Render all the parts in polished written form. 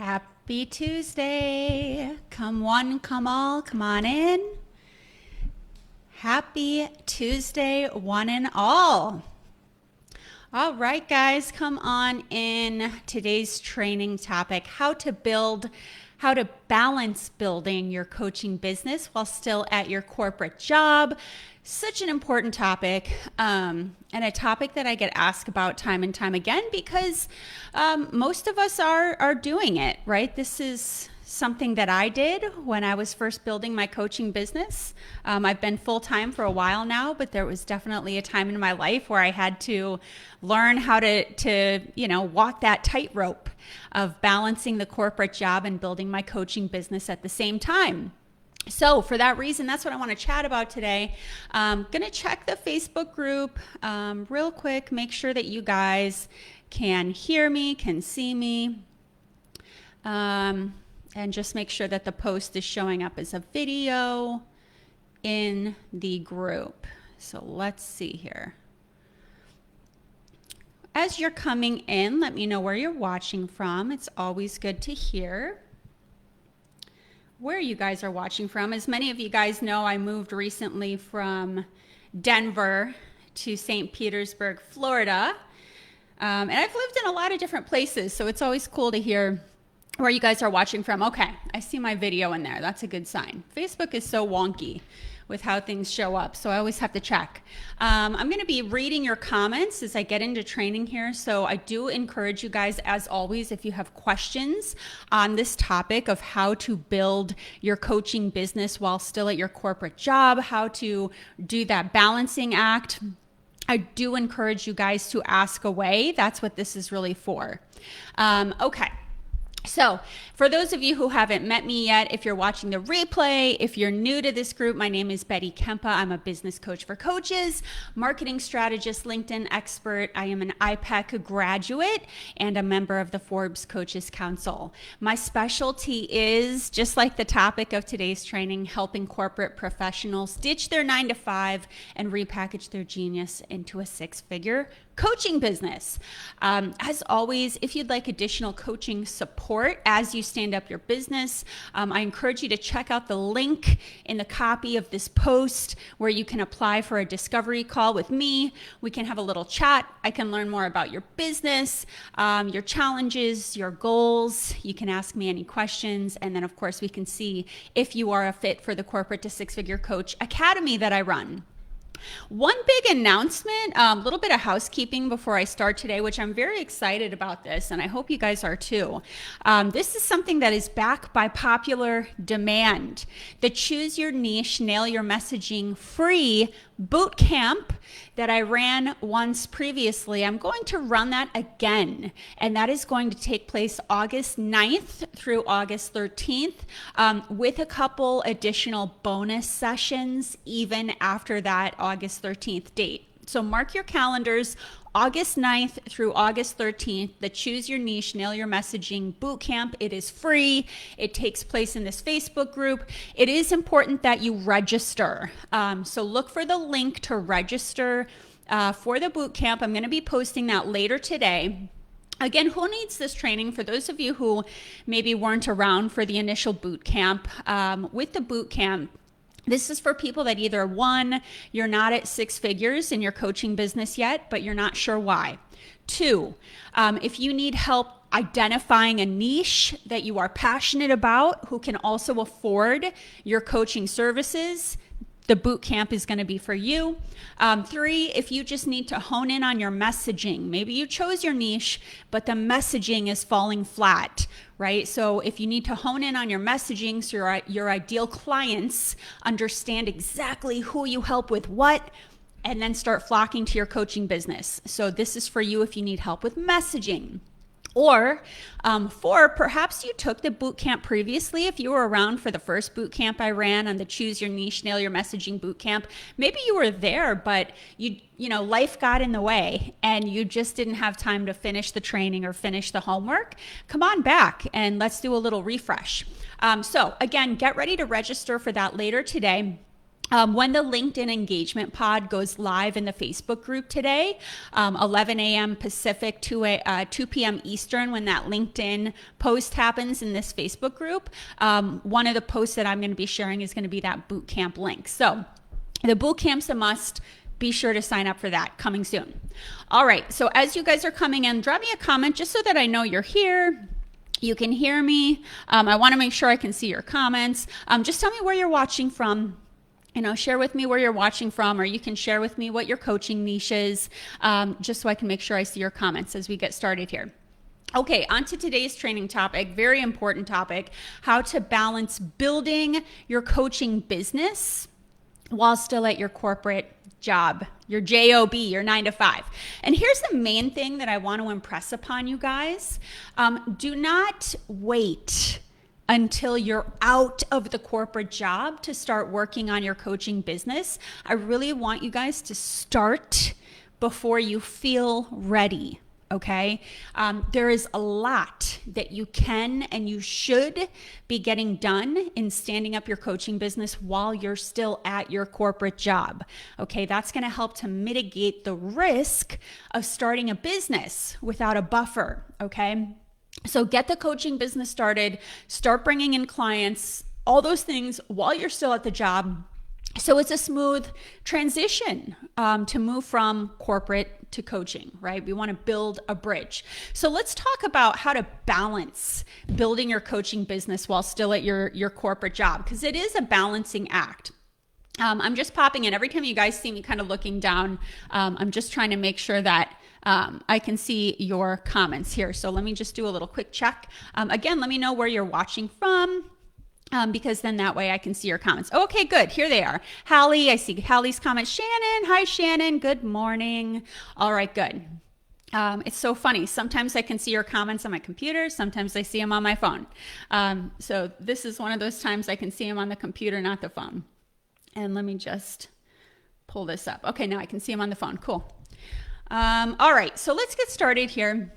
Happy Tuesday. Come one, come all, come on in. Happy Tuesday, one and all. All right, guys, come on in. Today's training topic, how to balance building your coaching business while still at your corporate job. Such an important topic, and a topic that I get asked about time and time again because most of us are doing it, right? This is something that I did when I was first building my coaching business. I've been full-time for a while now, but there was definitely a time in my life where I had to learn how to walk that tightrope of balancing the corporate job and building my coaching business at the same time. So for that reason, that's what I want to chat about today. I'm going to check the Facebook group real quick, make sure that you guys can hear me, can see me, and just make sure that the post is showing up as a video in the group. So let's see here. As you're coming in, let me know where you're watching from. It's always good to hear where you guys are watching from. As many of you guys know, I moved recently from Denver to St. Petersburg, Florida. And I've lived in a lot of different places, so it's always cool to hear where you guys are watching from. Okay, I see my video in there. That's a good sign. Facebook is so wonky with how things show up, so I always have to check. I'm going to be reading your comments as I get into training here, so I do encourage you guys, as always, if you have questions on this topic of how to build your coaching business while still at your corporate job, how to do that balancing act, I do encourage you guys to ask away. That's what this is really for. Okay. So for those of you who haven't met me yet, if you're watching the replay, if you're new to this group, my name is Betty Kempa. I'm a business coach for coaches, marketing strategist, LinkedIn expert. I am an IPEC graduate and a member of the Forbes Coaches Council. My specialty is, just like the topic of today's training, helping corporate professionals ditch their 9-to-5 and repackage their genius into a 6-figure coaching business. As always, if you'd like additional coaching support as you stand up your business, I encourage you to check out the link in the copy of this post where you can apply for a discovery call with me. We can have a little chat. I can learn more about your business, your challenges, your goals. You can ask me any questions. And then, of course, we can see if you are a fit for the Corporate to 6-Figure Coach Academy that I run. One big announcement, a little bit of housekeeping before I start today, which I'm very excited about this, and I hope you guys are too. This is something that is back by popular demand. The Choose Your Niche, Nail Your Messaging free boot camp that I ran once previously. I'm going to run that again, and that is going to take place August 9th through August 13th with a couple additional bonus sessions even after that August 13th date. So mark your calendars, August 9th through August 13th, the Choose Your Niche, Nail Your Messaging Bootcamp. It is free. It takes place in this Facebook group. It is important that you register. So look for the link to register for the bootcamp. I'm going to be posting that later today. Again, who needs this training? For those of you who maybe weren't around for the initial bootcamp, with the bootcamp, this is for people that either, one, you're not at 6 figures in your coaching business yet, but you're not sure why. 2, if you need help identifying a niche that you are passionate about, who can also afford your coaching services, the boot camp is going to be for you. 3, if you just need to hone in on your messaging, maybe you chose your niche, but the messaging is falling flat, right? So if you need to hone in on your messaging so your ideal clients understand exactly who you help with what, and then start flocking to your coaching business. So this is for you if you need help with messaging. Or 4, perhaps you took the boot camp previously. If you were around for the first boot camp I ran on the Choose Your Niche, Nail Your Messaging boot camp, maybe you were there, but you life got in the way and you just didn't have time to finish the training or finish the homework. Come on back and let's do a little refresh. So again, get ready to register for that later today. When the LinkedIn engagement pod goes live in the Facebook group today, 11 a.m. Pacific, 2 p.m. Eastern, when that LinkedIn post happens in this Facebook group, one of the posts that I'm going to be sharing is going to be that bootcamp link. So the bootcamp's a must. Be sure to sign up for that, coming soon. All right, so as you guys are coming in, drop me a comment just so that I know you're here. You can hear me. I want to make sure I can see your comments. Just tell me where you're watching from. Share with me where you're watching from, or you can share with me what your coaching niche is, just so I can make sure I see your comments as we get started here. Okay, on to today's training topic, very important topic, how to balance building your coaching business while still at your corporate job, your job, your 9 to 5. And here's the main thing that I want to impress upon you guys. Do not wait until you're out of the corporate job to start working on your coaching business. I really want you guys to start before you feel ready, okay? There is a lot that you can and you should be getting done in standing up your coaching business while you're still at your corporate job, okay? That's gonna help to mitigate the risk of starting a business without a buffer, okay? So get the coaching business started, start bringing in clients, all those things while you're still at the job. So it's a smooth transition to move from corporate to coaching, right? We want to build a bridge. So let's talk about how to balance building your coaching business while still at your corporate job, because it is a balancing act. I'm just popping in. Every time you guys see me kind of looking down, I'm just trying to make sure that I can see your comments here. So let me just do a little quick check. Again, let me know where you're watching from, because then that way I can see your comments. Okay, good. Here they are. Hallie, I see Hallie's comments. Shannon, hi Shannon. Good morning. All right, good. It's so funny. Sometimes I can see your comments on my computer. Sometimes I see them on my phone. So this is one of those times I can see them on the computer, not the phone. And let me just pull this up. Okay, now I can see them on the phone. Cool. All right, so let's get started here.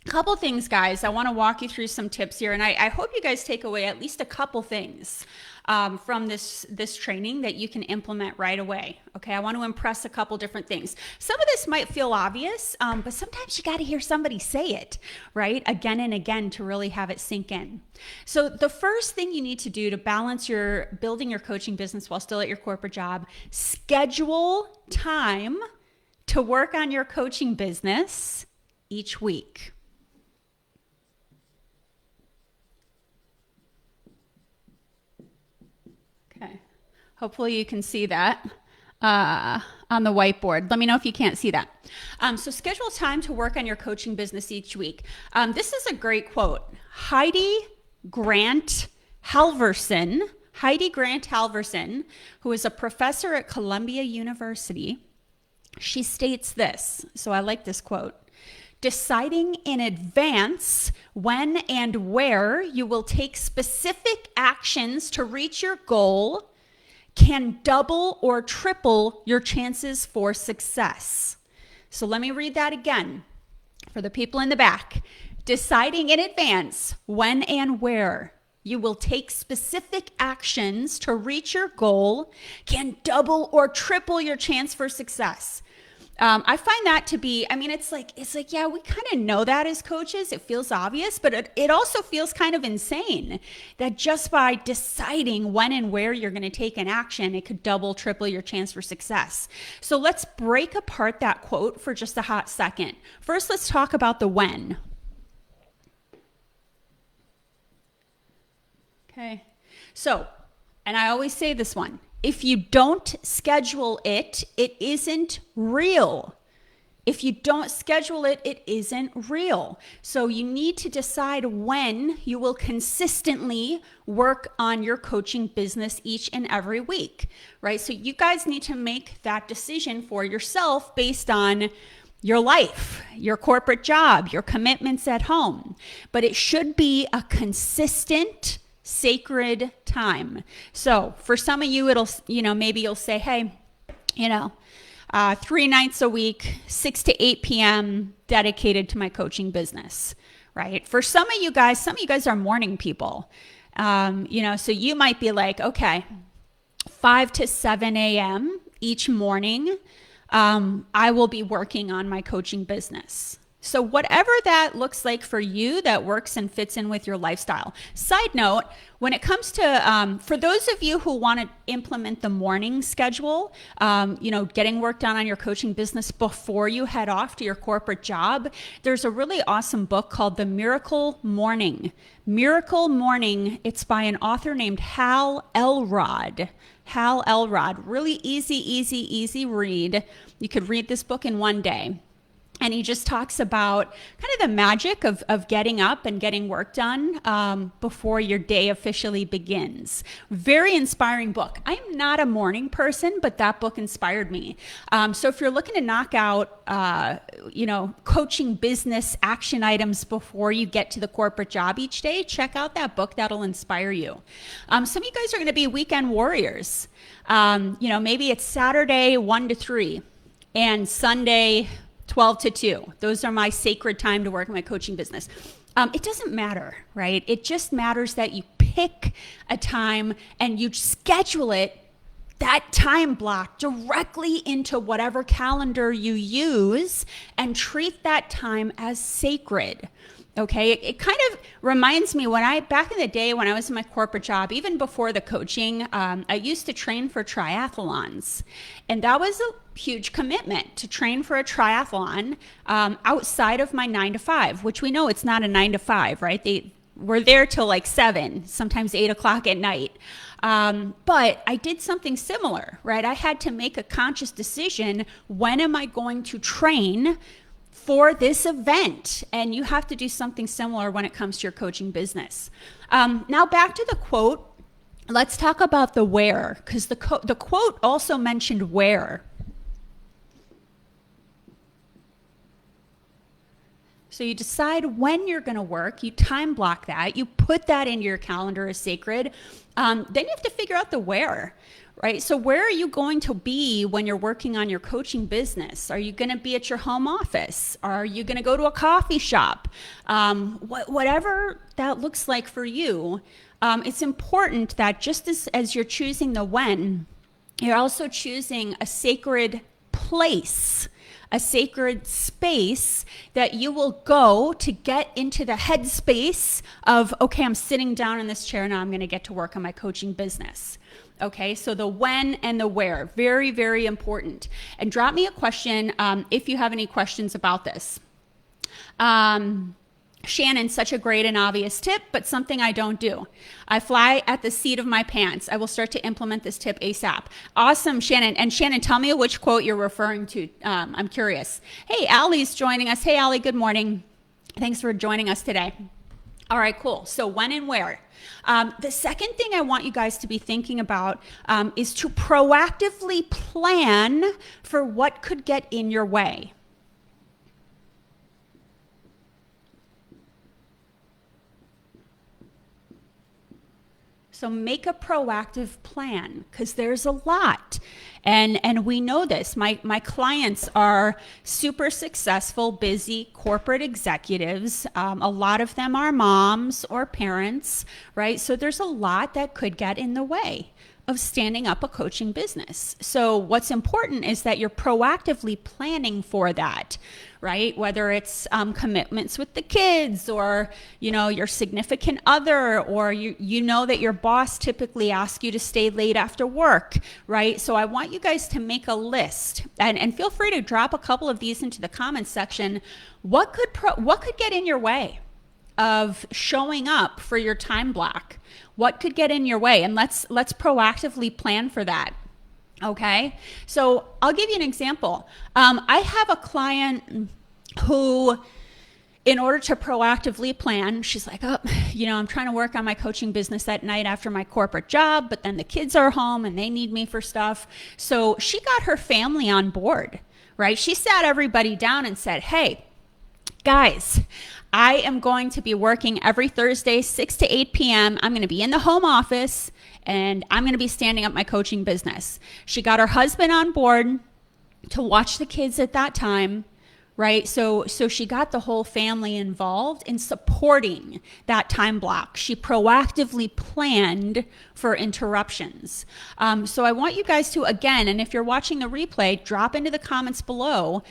A couple things, guys. I want to walk you through some tips here, and I hope you guys take away at least a couple things from this training that you can implement right away. Okay, I want to impress a couple different things. Some of this might feel obvious, but sometimes you got to hear somebody say it, right? Again and again to really have it sink in. So the first thing you need to do to balance your building your coaching business while still at your corporate job, schedule time to work on your coaching business each week. Okay, hopefully you can see that on the whiteboard. Let me know if you can't see that. So schedule time to work on your coaching business each week. This is a great quote. Heidi Grant Halverson, who is a professor at Columbia University, she states this, so I like this quote. Deciding in advance when and where you will take specific actions to reach your goal can double or triple your chances for success. So let me read that again for the people in the back. Deciding in advance when and where you will take specific actions to reach your goal can double or triple your chance for success. I find that to be, I mean, it's like, yeah, we kind of know that as coaches. It feels obvious, but it also feels kind of insane that just by deciding when and where you're going to take an action, it could double, triple your chance for success. So let's break apart that quote for just a hot second. First, let's talk about the when. Okay. So, and I always say this one. If you don't schedule it, it isn't real. If you don't schedule it, it isn't real. So you need to decide when you will consistently work on your coaching business each and every week, right? So you guys need to make that decision for yourself based on your life, your corporate job, your commitments at home. But it should be a consistent, sacred time. So for some of you, it'll, maybe you'll say, hey, 3 nights a week, 6 to 8 p.m. dedicated to my coaching business, right? For some of you guys are morning people. So you might be like, okay, 5 to 7 a.m. each morning, I will be working on my coaching business. So whatever that looks like for you that works and fits in with your lifestyle. Side note, when it comes to, for those of you who want to implement the morning schedule, getting work done on your coaching business before you head off to your corporate job, there's a really awesome book called The Miracle Morning. Miracle Morning, it's by an author named Hal Elrod. Hal Elrod, really easy read. You could read this book in one day. And he just talks about kind of the magic of getting up and getting work done before your day officially begins. Very inspiring book. I'm not a morning person, but that book inspired me. So if you're looking to knock out, coaching business action items before you get to the corporate job each day, check out that book. That'll inspire you. Some of you guys are going to be weekend warriors. Maybe it's Saturday 1 to 3 and Sunday 12 to 2. Those are my sacred time to work in my coaching business. It doesn't matter, right? It just matters that you pick a time and you schedule it, that time block, directly into whatever calendar you use and treat that time as sacred. Okay, it kind of reminds me back in the day when I was in my corporate job, even before the coaching, I used to train for triathlons. And that was a huge commitment to train for a triathlon outside of my 9 to 5, which we know it's not a 9 to 5, right? We're there till like 7, sometimes 8 o'clock at night. But I did something similar, right? I had to make a conscious decision. When am I going to train for this event? And you have to do something similar when it comes to your coaching business. Now back to the quote. Let's talk about the where, because the quote also mentioned where. So you decide when you're going to work, you time block that, you put that into your calendar as sacred. Then you have to figure out the where. Right? So where are you going to be when you're working on your coaching business? Are you going to be at your home office? Are you going to go to a coffee shop? Whatever that looks like for you, it's important that just as you're choosing the when, you're also choosing a sacred place, a sacred space that you will go to get into the headspace of, okay, I'm sitting down in this chair now, I'm going to get to work on my coaching business. Okay, so the when and the where, very, very important. And drop me a question if you have any questions about this. Shannon, such a great and obvious tip, but something I don't do. I fly at the seat of my pants. I will start to implement this tip ASAP. Awesome, Shannon. And Shannon, tell me which quote you're referring to. I'm curious. Hey, Allie's joining us. Hey, Allie, good morning. Thanks for joining us today. All right, cool. So when and where. The second thing I want you guys to be thinking about is to proactively plan for what could get in your way. So make a proactive plan, because there's a lot. And we know this. My clients are super successful, busy corporate executives. A lot of them are moms or parents, right? So there's a lot that could get in the way of standing up a coaching business. So what's important is that you're proactively planning for that, right? Whether it's commitments with the kids, or your significant other, or you know that your boss typically asks you to stay late after work, right? So I want you guys to make a list, and feel free to drop a couple of these into the comments section. What could get in your way of showing up for your time block? What could get in your way? And let's proactively plan for that. Okay, so I'll give you an example. I have a client who, in order to proactively plan, she's like, I'm trying to work on my coaching business at night after my corporate job, but then the kids are home and they need me for stuff. So she got her family on board, right? She sat everybody down and said, hey, guys, I am going to be working every Thursday, 6 to 8 p.m. I'm going to be in the home office, and I'm going to be standing up my coaching business. She got her husband on board to watch the kids at that time, right? So she got the whole family involved in supporting that time block. She proactively planned for interruptions. So I want you guys to, again, and if you're watching the replay, drop into the comments below,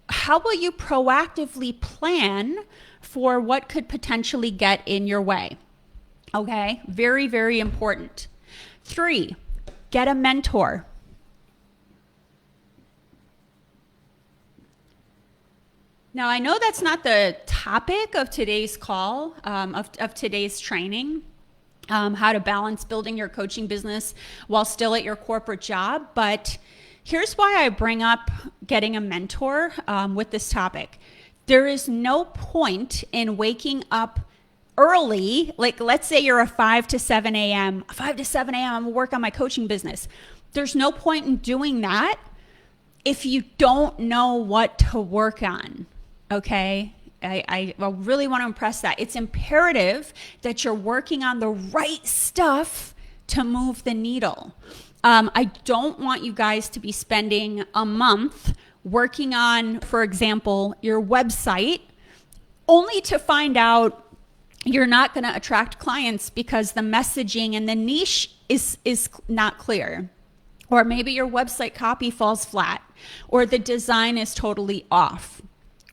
how will you proactively plan for what could potentially get in your way? Okay, very, very important. 3, get a mentor. Now, I know that's not the topic of today's call, of today's training, how to balance building your coaching business while still at your corporate job. But here's why I bring up getting a mentor with this topic. There is no point in waking up early, like let's say you're a 5 to 7 a.m., I'm gonna work on my coaching business. There's no point in doing that if you don't know what to work on. Okay, I really want to impress that. It's imperative that you're working on the right stuff to move the needle. I don't want you guys to be spending a month working on, for example, your website, only to find out you're not going to attract clients because the messaging and the niche is not clear. Or maybe your website copy falls flat, or the design is totally off,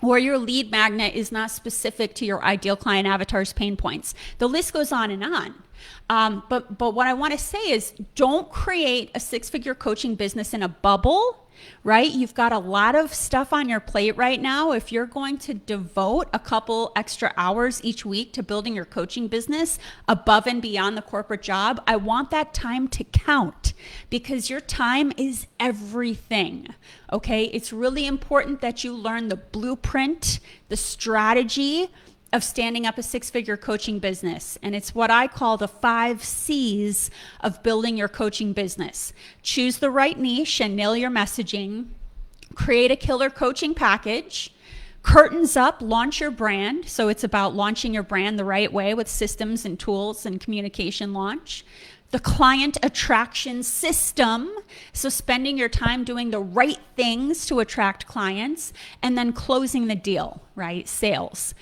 or your lead magnet is not specific to your ideal client avatar's pain points. The list goes on and on. But what I want to say is, don't create a 6-figure coaching business in a bubble, right? You've got a lot of stuff on your plate right now. If you're going to devote a couple extra hours each week to building your coaching business above and beyond the corporate job, I want that time to count, because your time is everything. Okay, it's really important that you learn the blueprint, the strategy of standing up a 6-figure coaching business. And it's what I call the 5 C's of building your coaching business. Choose the right niche and nail your messaging. Create a killer coaching package. Curtains up, launch your brand. So it's about launching your brand the right way with systems and tools and communication launch. The client attraction system, so spending your time doing the right things to attract clients, and then closing the deal, right? Sales.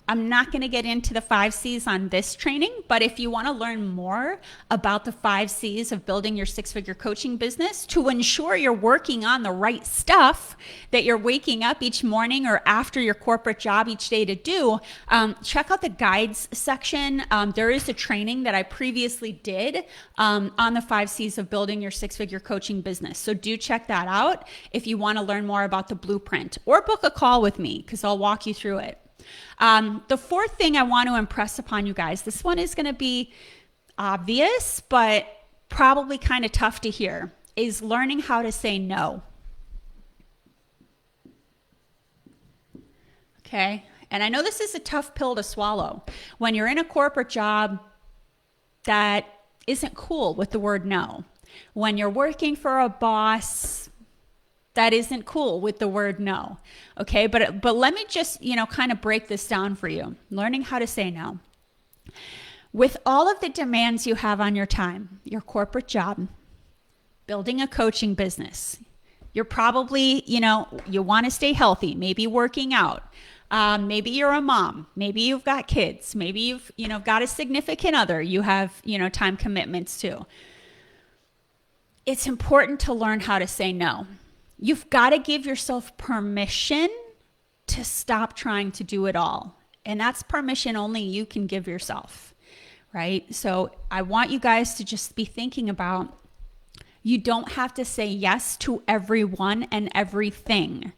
I'm not going to get into the 5 C's on this training, but if you want to learn more about the 5 C's of building your 6-figure coaching business to ensure you're working on the right stuff that you're waking up each morning or after your corporate job each day to do, check out the guides section. There is a training that I previously did on the 5 C's of building your 6-figure coaching business. So do check that out if you want to learn more about the blueprint, or book a call with me because I'll walk you through it. The 4th thing I want to impress upon you guys, this one is going to be obvious, but probably kind of tough to hear, is learning how to say no. Okay. And I know this is a tough pill to swallow when you're in a corporate job that isn't cool with the word no. When you're working for a boss that isn't cool with the word no. Okay, but let me just, kind of break this down for you. Learning how to say no. With all of the demands you have on your time, your corporate job, building a coaching business, you're probably, you want to stay healthy, maybe working out. Maybe you're a mom, maybe you've got kids, maybe you've, got a significant other you have, time commitments to. It's important to learn how to say no. You've got to give yourself permission to stop trying to do it all. And that's permission only you can give yourself, right? So I want you guys to just be thinking about, you don't have to say yes to everyone and everything,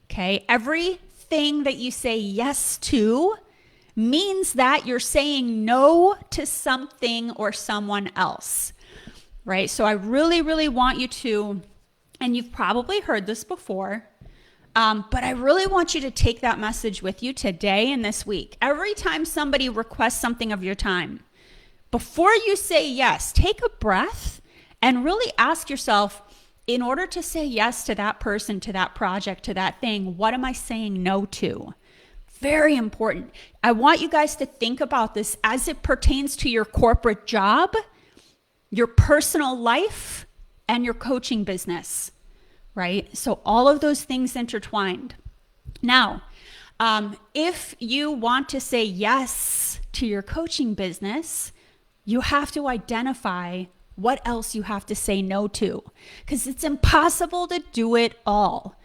okay? Everything that you say yes to means that you're saying no to something or someone else, right? So I really, really want you to, and you've probably heard this before, but I really want you to take that message with you today and this week. Every time somebody requests something of your time, before you say yes, take a breath and really ask yourself, in order to say yes to that person, to that project, to that thing, what am I saying no to? Very important. I want you guys to think about this as it pertains to your corporate job, your personal life, and your coaching business, right? So all of those things intertwined. Now, if you want to say yes to your coaching business, you have to identify what else you have to say no to, because it's impossible to do it all.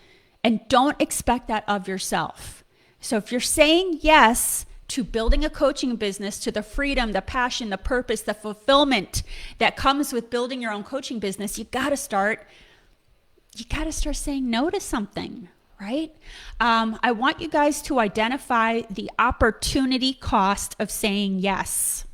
And don't expect that of yourself. So if you're saying yes to building a coaching business, to the freedom, the passion, the purpose, the fulfillment that comes with building your own coaching business, you gotta start saying no to something, right? I want you guys to identify the opportunity cost of saying yes.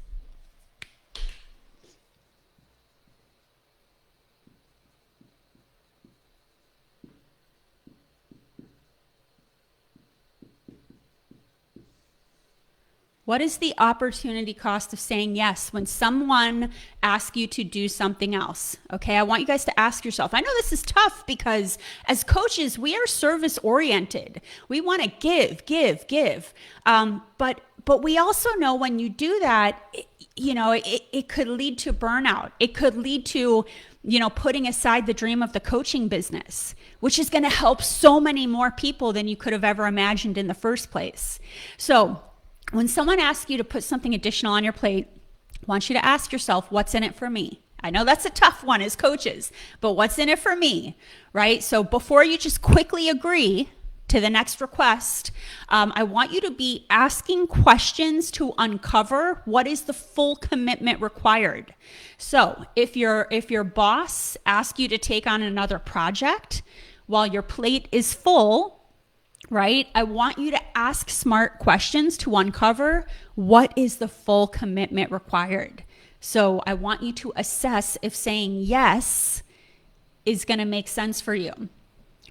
What is the opportunity cost of saying yes when someone asks you to do something else? Okay, I want you guys to ask yourself. I know this is tough because as coaches, we are service oriented. We want to give. But we also know when you do that, it could lead to burnout. It could lead to, putting aside the dream of the coaching business, which is going to help so many more people than you could have ever imagined in the first place. So when someone asks you to put something additional on your plate, I want you to ask yourself, what's in it for me? I know that's a tough one as coaches, but what's in it for me, right? So before you just quickly agree to the next request, I want you to be asking questions to uncover what is the full commitment required. So if your boss asks you to take on another project while your plate is full, right? I want you to ask smart questions to uncover what is the full commitment required. So I want you to assess if saying yes is going to make sense for you.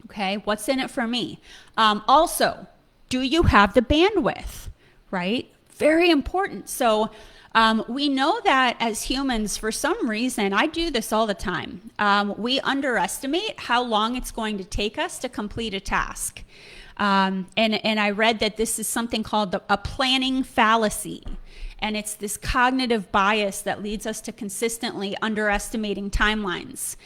Okay, what's in it for me? Also, do you have the bandwidth, right? Very important. So we know that as humans, for some reason, I do this all the time. We underestimate how long it's going to take us to complete a task. And I read that this is something called a planning fallacy. And it's this cognitive bias that leads us to consistently underestimating timelines,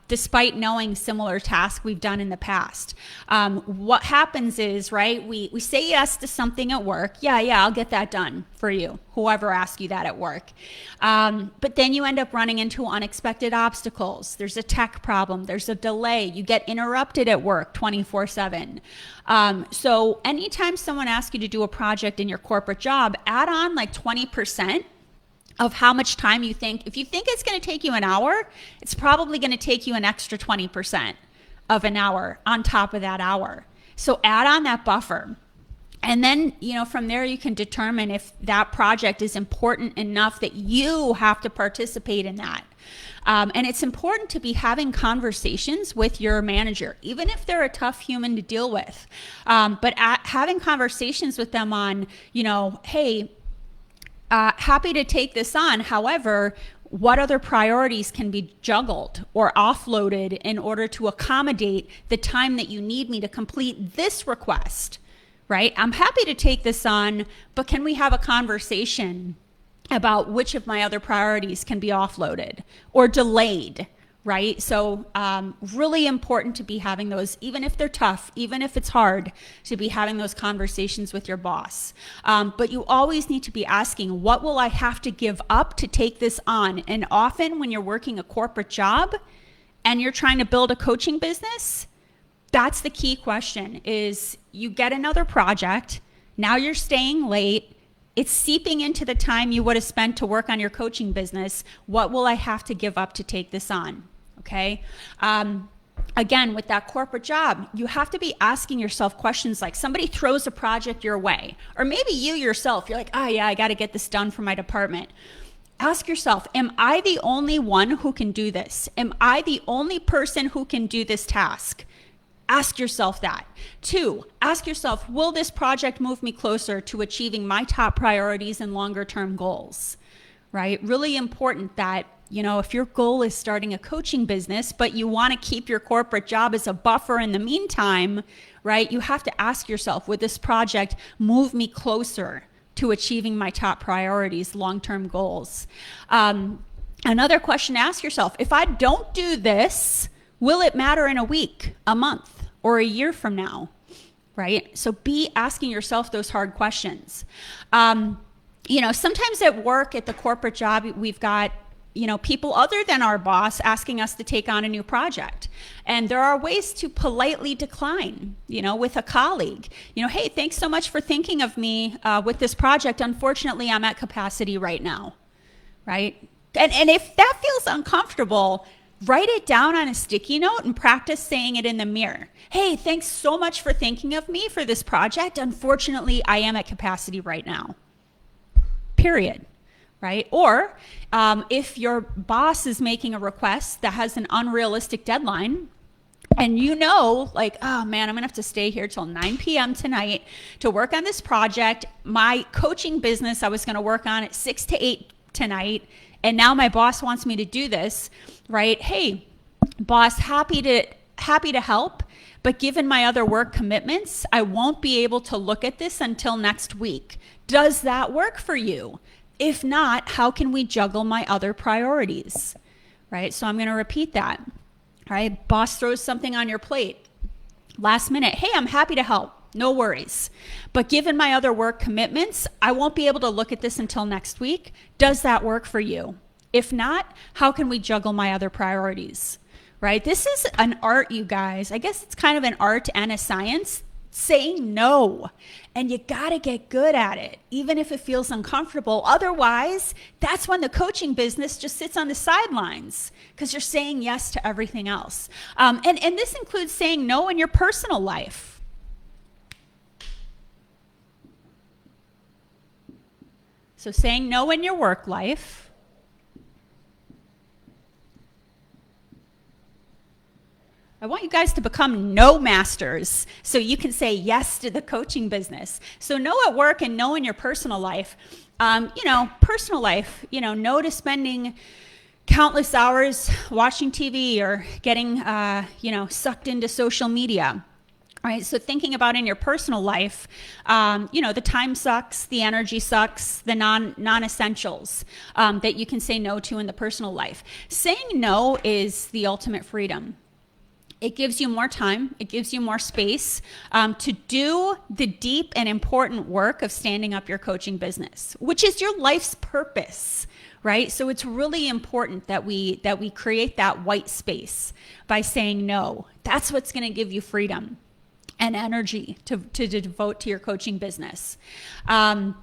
despite knowing similar tasks we've done in the past. What happens is, right, we say yes to something at work. Yeah, I'll get that done for you, whoever asked you that at work. But then you end up running into unexpected obstacles. There's a tech problem. There's a delay. You get interrupted at work 24/7. So anytime someone asks you to do a project in your corporate job, add on like 20% of how much time you think. If you think it's going to take you an hour, it's probably going to take you an extra 20% of an hour on top of that hour. So add on that buffer. And then, from there you can determine if that project is important enough that you have to participate in that. And it's important to be having conversations with your manager, even if they're a tough human to deal with. But having conversations with them on, hey, happy to take this on. However, what other priorities can be juggled or offloaded in order to accommodate the time that you need me to complete this request, right? I'm happy to take this on, but can we have a conversation about which of my other priorities can be offloaded or delayed, right? So really important to be having those, even if they're tough, even if it's hard, to be having those conversations with your boss. But you always need to be asking, what will I have to give up to take this on? And often when you're working a corporate job and you're trying to build a coaching business, that's the key question. Is you get another project, now you're staying late, it's seeping into the time you would have spent to work on your coaching business. What will I have to give up to take this on? Okay. Again, with that corporate job, you have to be asking yourself questions like, somebody throws a project your way, or maybe you yourself, you're like, I got to get this done for my department. Ask yourself, am I the only one who can do this? Am I the only person who can do this task? Ask yourself that. 2, ask yourself, will this project move me closer to achieving my top priorities and longer term goals, right? Really important that, if your goal is starting a coaching business, but you want to keep your corporate job as a buffer in the meantime, right? You have to ask yourself, would this project move me closer to achieving my top priorities, long-term goals? Another question to ask yourself, if I don't do this, will it matter in a week, a month, or a year from now, right? So be asking yourself those hard questions. Sometimes at work, at the corporate job, we've got people other than our boss asking us to take on a new project. And there are ways to politely decline, with a colleague. Hey, thanks so much for thinking of me with this project. Unfortunately, I'm at capacity right now, right? And if that feels uncomfortable, write it down on a sticky note and practice saying it in the mirror. Hey, thanks so much for thinking of me for this project. Unfortunately, I am at capacity right now. Period. Right? Or if your boss is making a request that has an unrealistic deadline, and oh man, I'm gonna have to stay here till 9 p.m. tonight to work on this project. My coaching business I was gonna work on at 6 to 8 tonight, and now my boss wants me to do this, right? Hey, boss, happy to help, but given my other work commitments, I won't be able to look at this until next week. Does that work for you? If not, how can we juggle my other priorities, right? So I'm going to repeat that, all right? Boss throws something on your plate last minute. Hey, I'm happy to help. No worries. But given my other work commitments, I won't be able to look at this until next week. Does that work for you? If not, how can we juggle my other priorities, right? This is an art, you guys. I guess it's kind of an art and a science. Saying no, and you got to get good at it, even if it feels uncomfortable. Otherwise, that's when the coaching business just sits on the sidelines because you're saying yes to everything else. And this includes saying no in your personal life. So saying no in your work life. I want you guys to become no masters so you can say yes to the coaching business. So no at work and no in your personal life. Personal life, no to spending countless hours watching TV or getting, sucked into social media. All right, so thinking about in your personal life, the time sucks, the energy sucks, the non-essentials that you can say no to in the personal life. Saying no is the ultimate freedom. It gives you more time. It gives you more space to do the deep and important work of standing up your coaching business, which is your life's purpose, right? So it's really important that we create that white space by saying no. That's what's going to give you freedom and energy to devote to your coaching business. Again,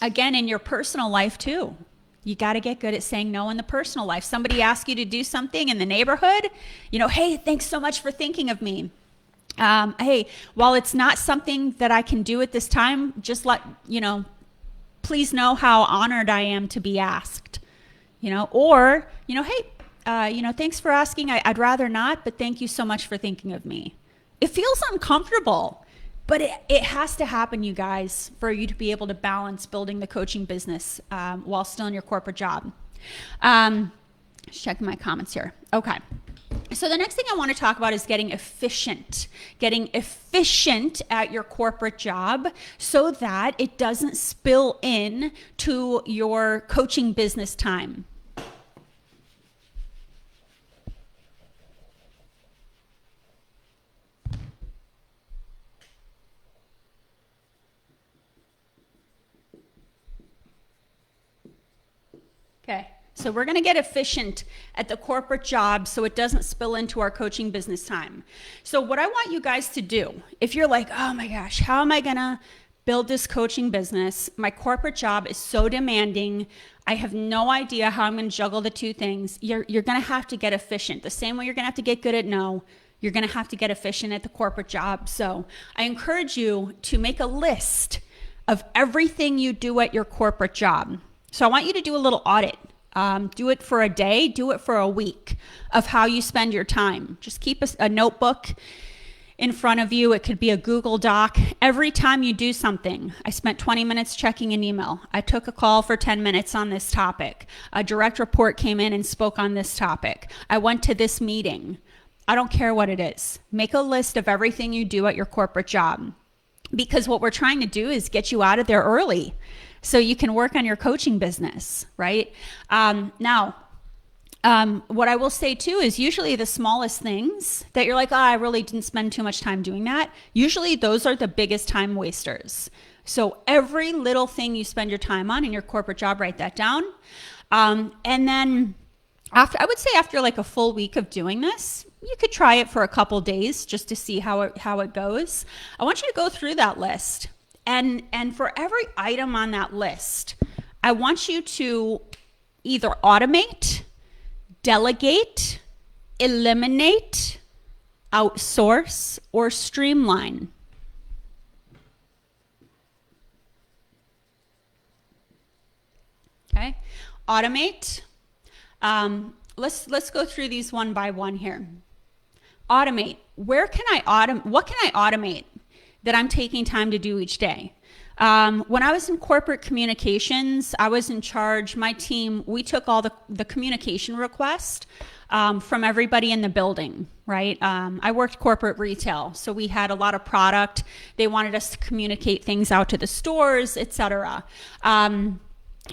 in your personal life too. You got to get good at saying no in the personal life. Somebody asks you to do something in the neighborhood, hey, thanks so much for thinking of me. Hey, while it's not something that I can do at this time, just please know how honored I am to be asked, or, hey, thanks for asking. I'd rather not, but thank you so much for thinking of me. It feels uncomfortable. But it has to happen, you guys, for you to be able to balance building the coaching business while still in your corporate job. Just checking my comments here. Okay. So the next thing I want to talk about is getting efficient at your corporate job so that it doesn't spill in to your coaching business time. Okay, so we're going to get efficient at the corporate job so it doesn't spill into our coaching business time. So what I want you guys to do, if you're like, oh my gosh, how am I going to build this coaching business? My corporate job is so demanding. I have no idea how I'm going to juggle the two things. You're going to have to get efficient. The same way you're going to have to get good at no, you're going to have to get efficient at the corporate job. So I encourage you to make a list of everything you do at your corporate job. So I want you to do a little audit. Do it for a day, do it for a week of how you spend your time. Just keep a notebook in front of you. It could be a Google Doc. Every time you do something, I spent 20 minutes checking an email. I took a call for 10 minutes on this topic. A direct report came in and spoke on this topic. I went to this meeting. I don't care what it is. Make a list of everything you do at your corporate job. Because what we're trying to do is get you out of there early so you can work on your coaching business, right? Now, What I will say too is usually the smallest things that you're like, oh, I really didn't spend too much time doing that. Usually those are the biggest time wasters. So every little thing you spend your time on in your corporate job, write that down. And then after like a full week of doing this, you could try it for a couple days just to see how it goes. I want you to go through that list. And for every item on that list, I want you to either automate, delegate, eliminate, outsource, or streamline. Okay, automate. Let's go through these one by one here. Automate. What can I automate that I'm taking time to do each day? When I was in corporate communications, I was in charge. My team, we took all the communication request from everybody in the building, right? I worked corporate retail, so we had a lot of product. They wanted us to communicate things out to the stores, etc.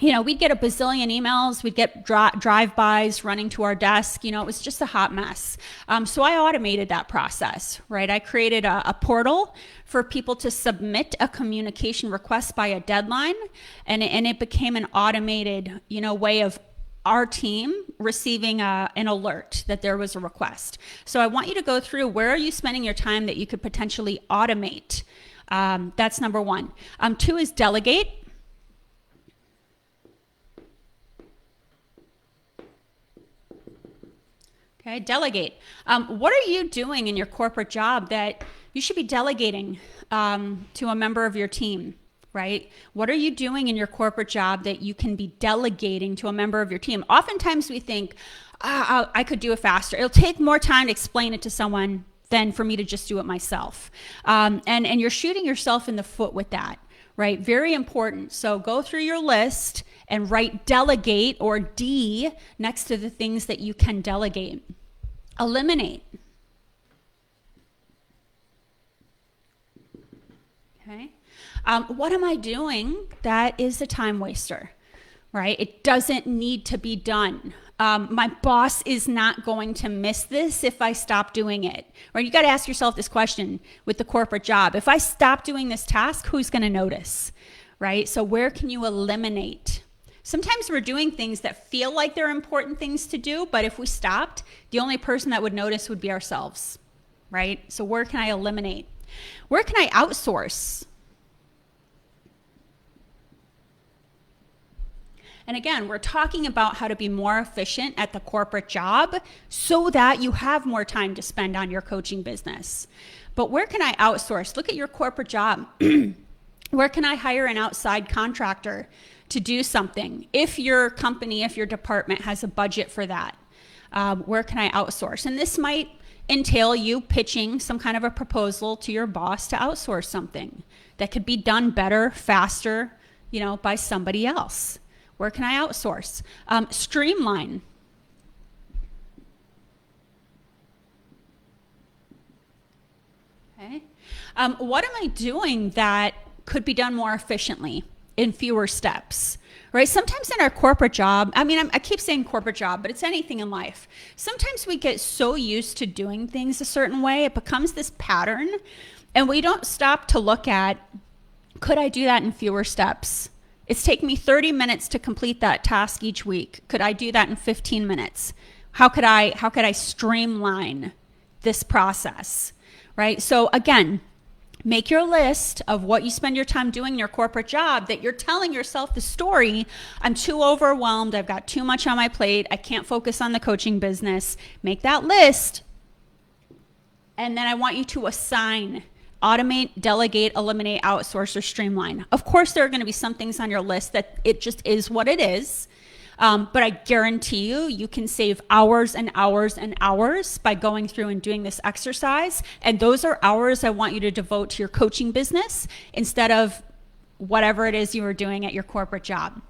We'd get a bazillion emails. We'd get drive-bys running to our desk. It was just a hot mess. So I automated that process, right? I created a portal for people to submit a communication request by a deadline, and it became an automated, way of our team receiving an alert that there was a request. So I want you to go through, where are you spending your time that you could potentially automate? That's number one. 2 is delegate. Okay, delegate. What are you doing in your corporate job that you should be delegating to a member of your team, right? What are you doing in your corporate job that you can be delegating to a member of your team? Oftentimes we think, I could do it faster. It'll take more time to explain it to someone than for me to just do it myself. And you're shooting yourself in the foot with that, right? Very important. So go through your list and write delegate, or D, next to the things that you can delegate. Eliminate. Okay. What am I doing that is a time waster, right? It doesn't need to be done. My boss is not going to miss this if I stop doing it, right? You got to ask yourself this question with the corporate job. If I stop doing this task, who's going to notice, right? So where can you eliminate? Sometimes we're doing things that feel like they're important things to do, but if we stopped, the only person that would notice would be ourselves, right? So where can I eliminate? Where can I outsource? And again, we're talking about how to be more efficient at the corporate job so that you have more time to spend on your coaching business. But where can I outsource? Look at your corporate job. Where can I hire an outside contractor to do something? If your company, if your department has a budget for that, where can I outsource? And this might entail you pitching some kind of a proposal to your boss to outsource something that could be done better, faster, by somebody else. Where can I outsource? Streamline. Okay. What am I doing that could be done more efficiently in fewer steps, right? Sometimes in our corporate job, I keep saying corporate job, but it's anything in life. Sometimes we get so used to doing things a certain way, it becomes this pattern, and we don't stop to look at, could I do that in fewer steps? It's taking me 30 minutes to complete that task each week. Could I do that in 15 minutes? How could I streamline this process, right? So again, make your list of what you spend your time doing in your corporate job that you're telling yourself the story, I'm too overwhelmed, I've got too much on my plate, I can't focus on the coaching business. Make that list, and then I want you to assign, automate, delegate, eliminate, outsource, or streamline. Of course, there are going to be some things on your list that it just is what it is. But I guarantee you can save hours and hours and hours by going through and doing this exercise. And those are hours I want you to devote to your coaching business instead of whatever it is you were doing at your corporate job.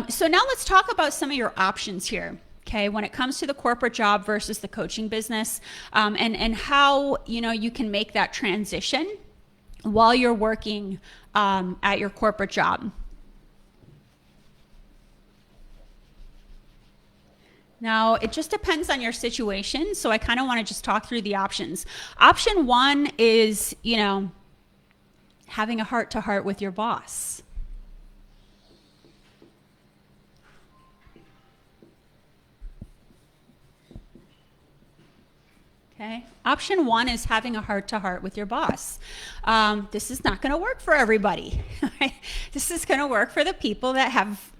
So now let's talk about some of your options here. Okay, when it comes to the corporate job versus the coaching business, and how you can make that transition while you're working at your corporate job. Now, it just depends on your situation. So I kind of want to just talk through the options. Option one is, having a heart-to-heart with your boss. Okay. Option one is having a heart-to-heart with your boss. This is not going to work for everybody. Right? This is going to work for the people that have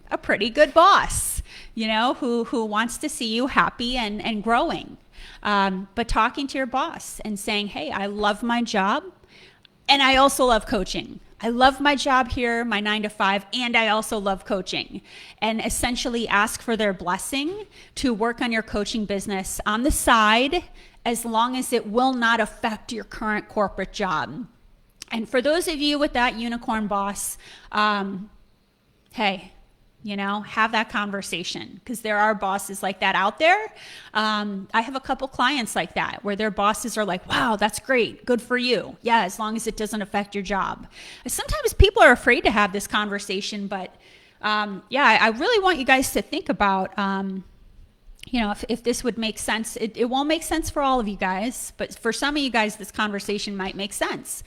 a pretty good boss, who wants to see you happy and growing. But talking to your boss and saying, hey, I love my job and I also love coaching. I love my job here, my 9 to 5, and I also love coaching. And essentially ask for their blessing to work on your coaching business on the side, as long as it will not affect your current corporate job. And for those of you with that unicorn boss, hey, have that conversation, because there are bosses like that out there. I have a couple clients like that where their bosses are like, wow, that's great. Good for you. Yeah, as long as it doesn't affect your job. Sometimes people are afraid to have this conversation, but I really want you guys to think about, if this would make sense. It won't make sense for all of you guys, but for some of you guys, this conversation might make sense.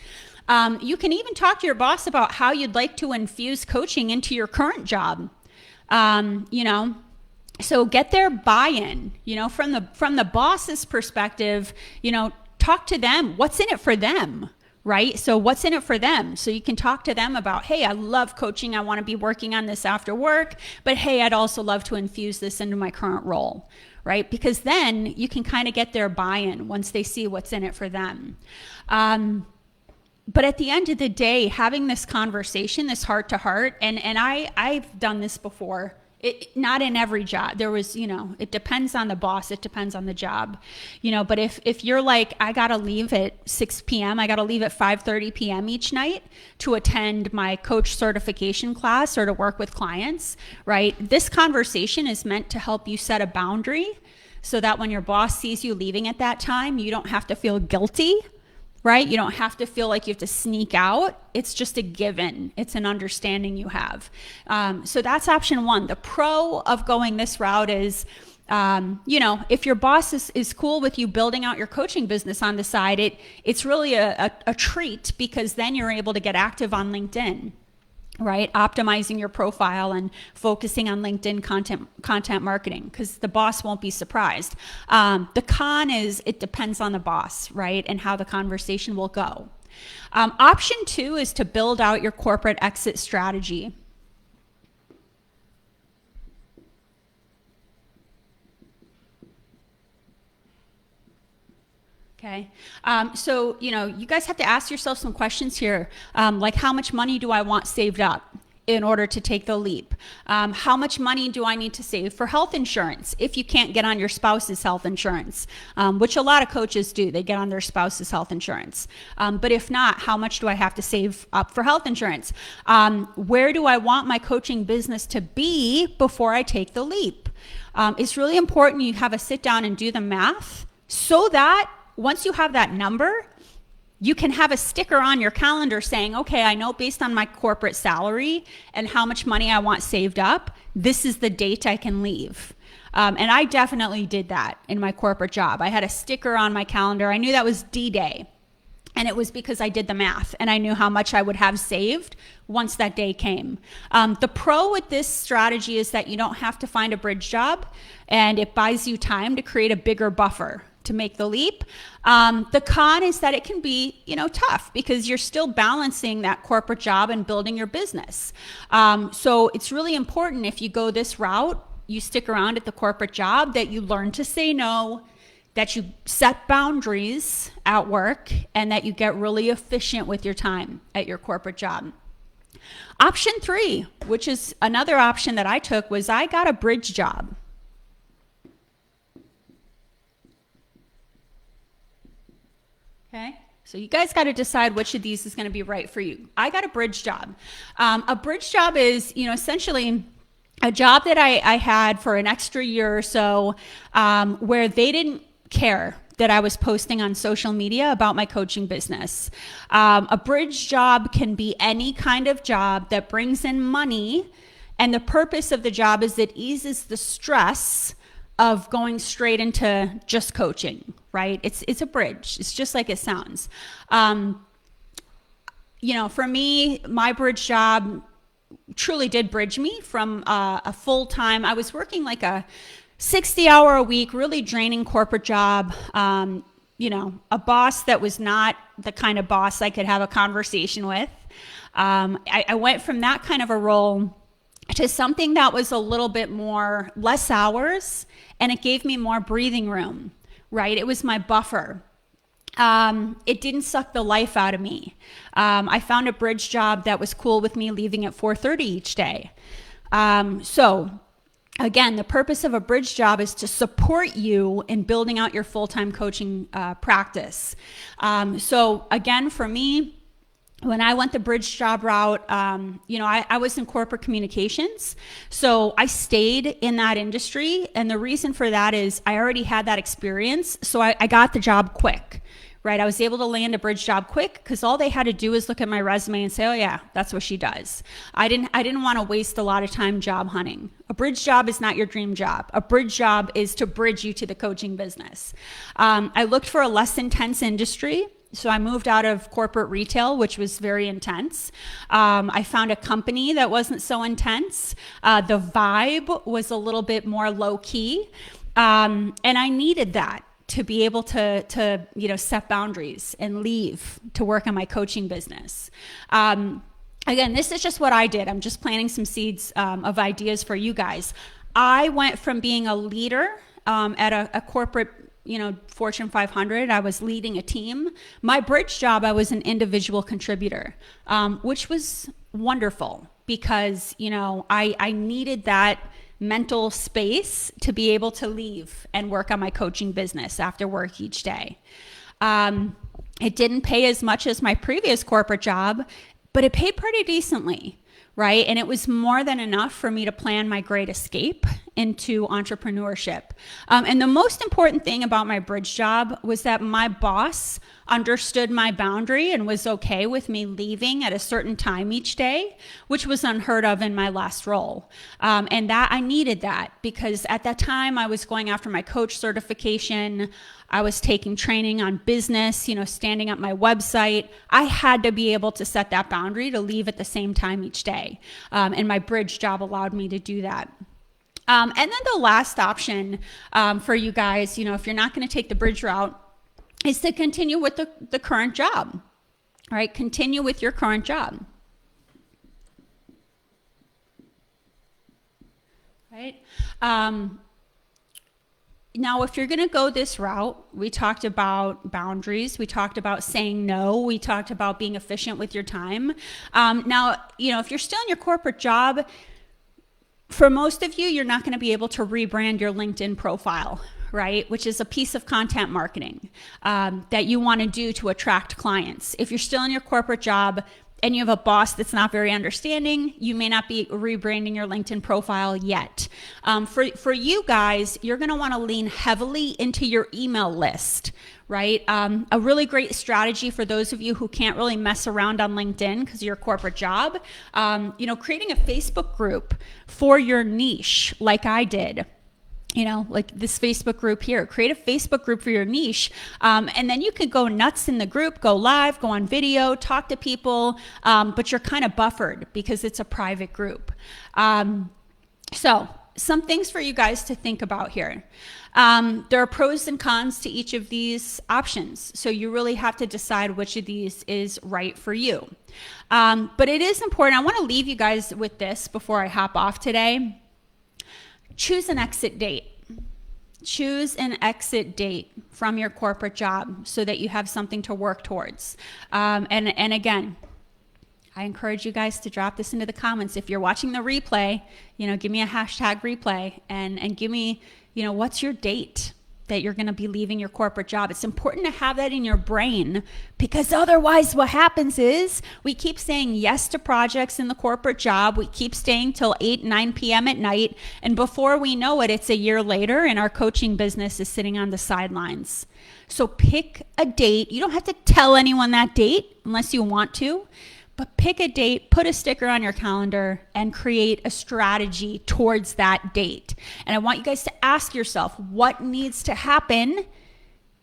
You can even talk to your boss about how you'd like to infuse coaching into your current job. So get their buy-in, from the boss's perspective, talk to them. What's in it for them, right? So what's in it for them? So you can talk to them about, hey, I love coaching. I want to be working on this after work, but hey, I'd also love to infuse this into my current role, right? Because then you can kind of get their buy-in once they see what's in it for them. But at the end of the day, having this conversation, this heart to heart, and I've done this before, not in every job. There was, it depends on the boss. It depends on the job, but if you're like, I got to leave at 6 p.m., I got to leave at 5:30 p.m. each night to attend my coach certification class or to work with clients, right? This conversation is meant to help you set a boundary so that when your boss sees you leaving at that time, you don't have to feel guilty. Right? You don't have to feel like you have to sneak out. It's just a given. It's an understanding you have. So that's option one. The pro of going this route is, if your boss is cool with you building out your coaching business on the side, it's really a treat, because then you're able to get active on LinkedIn. Right? Optimizing your profile and focusing on LinkedIn content marketing, because the boss won't be surprised. The con is it depends on the boss, right? And how the conversation will go. Option two is to build out your corporate exit strategy. Okay. So, you guys have to ask yourself some questions here. Like, how much money do I want saved up in order to take the leap? How much money do I need to save for health insurance if you can't get on your spouse's health insurance, which a lot of coaches do. They get on their spouse's health insurance. But if not, how much do I have to save up for health insurance? Where do I want my coaching business to be before I take the leap? It's really important you have a sit down and do the math, so that once you have that number, you can have a sticker on your calendar saying, okay, I know based on my corporate salary and how much money I want saved up, this is the date I can leave. And I definitely did that in my corporate job. I had a sticker on my calendar. I knew that was D-Day. And it was because I did the math and I knew how much I would have saved once that day came. The pro with this strategy is that you don't have to find a bridge job, and it buys you time to create a bigger buffer to make the leap. The con is that it can be, tough, because you're still balancing that corporate job and building your business. So it's really important, if you go this route, you stick around at the corporate job, that you learn to say no, that you set boundaries at work, and that you get really efficient with your time at your corporate job. Option three, which is another option that I took, was I got a bridge job. Okay, so you guys got to decide which of these is going to be right for you. I got a bridge job. A bridge job is, essentially a job that I had for an extra year or so, where they didn't care that I was posting on social media about my coaching business. A bridge job can be any kind of job that brings in money, and the purpose of the job is it eases the stress of going straight into just coaching, right? It's a bridge. It's just like it sounds. For me, my bridge job truly did bridge me from a full-time, I was working like a 60-hour a week, really draining corporate job. A boss that was not the kind of boss I could have a conversation with. I went from that kind of a role to something that was a little bit more, less hours, and it gave me more breathing room, right? It was my buffer. It didn't suck the life out of me. I found a bridge job that was cool with me leaving at 4:30 each day. Again, the purpose of a bridge job is to support you in building out your full-time coaching practice. So again, for me, when I went the bridge job route, I was in corporate communications. So I stayed in that industry. And the reason for that is I already had that experience. So I got the job quick, right? I was able to land a bridge job quick because all they had to do was look at my resume and say, oh yeah, that's what she does. I didn't want to waste a lot of time job hunting. A bridge job is not your dream job. A bridge job is to bridge you to the coaching business. I looked for a less intense industry. So I moved out of corporate retail, which was very intense. I found a company that wasn't so intense. The vibe was a little bit more low key. And I needed that to be able to set boundaries and leave to work on my coaching business. Again, this is just what I did. I'm just planting some seeds of ideas for you guys. I went from being a leader at a corporate Fortune 500, I was leading a team. My bridge job, I was an individual contributor, which was wonderful because, I needed that mental space to be able to leave and work on my coaching business after work each day. It didn't pay as much as my previous corporate job, but it paid pretty decently, right? And it was more than enough for me to plan my great escape into entrepreneurship. And the most important thing about my bridge job was that my boss understood my boundary and was okay with me leaving at a certain time each day, which was unheard of in my last role. And that I needed that because at that time I was going after my coach certification. I was taking training on business, standing up my website. I had to be able to set that boundary to leave at the same time each day. And my bridge job allowed me to do that. And then the last option for you guys, if you're not going to take the bridge route, is to continue with the current job, all right? Continue with your current job, right? Now, if you're going to go this route, we talked about boundaries. We talked about saying no. We talked about being efficient with your time. Now, if you're still in your corporate job, for most of you, you're not going to be able to rebrand your LinkedIn profile, right? Which is a piece of content marketing that you want to do to attract clients. If you're still in your corporate job and you have a boss that's not very understanding, you may not be rebranding your LinkedIn profile yet. For you guys, you're going to want to lean heavily into your email list, right? A really great strategy for those of you who can't really mess around on LinkedIn because of your corporate job, creating a Facebook group for your niche like I did. Like this Facebook group here, create a Facebook group for your niche. And then you could go nuts in the group, go live, go on video, talk to people, but you're kind of buffered because it's a private group. So some things for you guys to think about here. There are pros and cons to each of these options. So you really have to decide which of these is right for you. But it is important. I want to leave you guys with this before I hop off today. Choose an exit date. Choose an exit date from your corporate job so that you have something to work towards. And again, I encourage you guys to drop this into the comments. If you're watching the replay, give me a hashtag replay and give me, what's your date that you're going to be leaving your corporate job. It's important to have that in your brain because otherwise what happens is we keep saying yes to projects in the corporate job. We keep staying till 8, 9 p.m. at night. And before we know it, it's a year later and our coaching business is sitting on the sidelines. So pick a date. You don't have to tell anyone that date unless you want to, But pick a date, put a sticker on your calendar, and create a strategy towards that date. And I want you guys to ask yourself, what needs to happen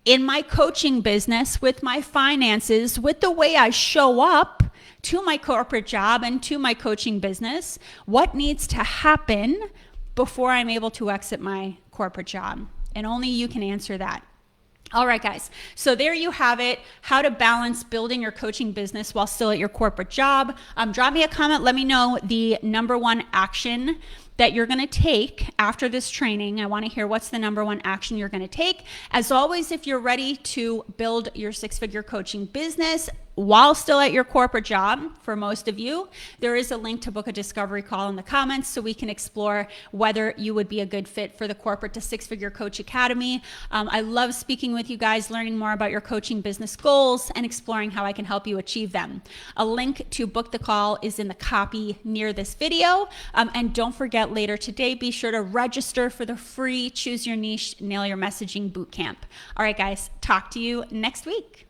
in my coaching business, with my finances, with the way I show up to my corporate job and to my coaching business? What needs to happen before I'm able to exit my corporate job? And only you can answer that. All right, guys. So there you have it. How to balance building your coaching business while still at your corporate job. Drop me a comment. Let me know the number one action that you're going to take after this training. I want to hear what's the number one action you're going to take. As always, if you're ready to build your six-figure coaching business while still at your corporate job, for most of you, there is a link to book a discovery call in the comments so we can explore whether you would be a good fit for the Corporate to Six-Figure Coach Academy. I love speaking with you guys, learning more about your coaching business goals and exploring how I can help you achieve them. A link to book the call is in the copy near this video. And don't forget, later today, be sure to register for the free Choose Your Niche, Nail Your Messaging Bootcamp. All right, guys, talk to you next week.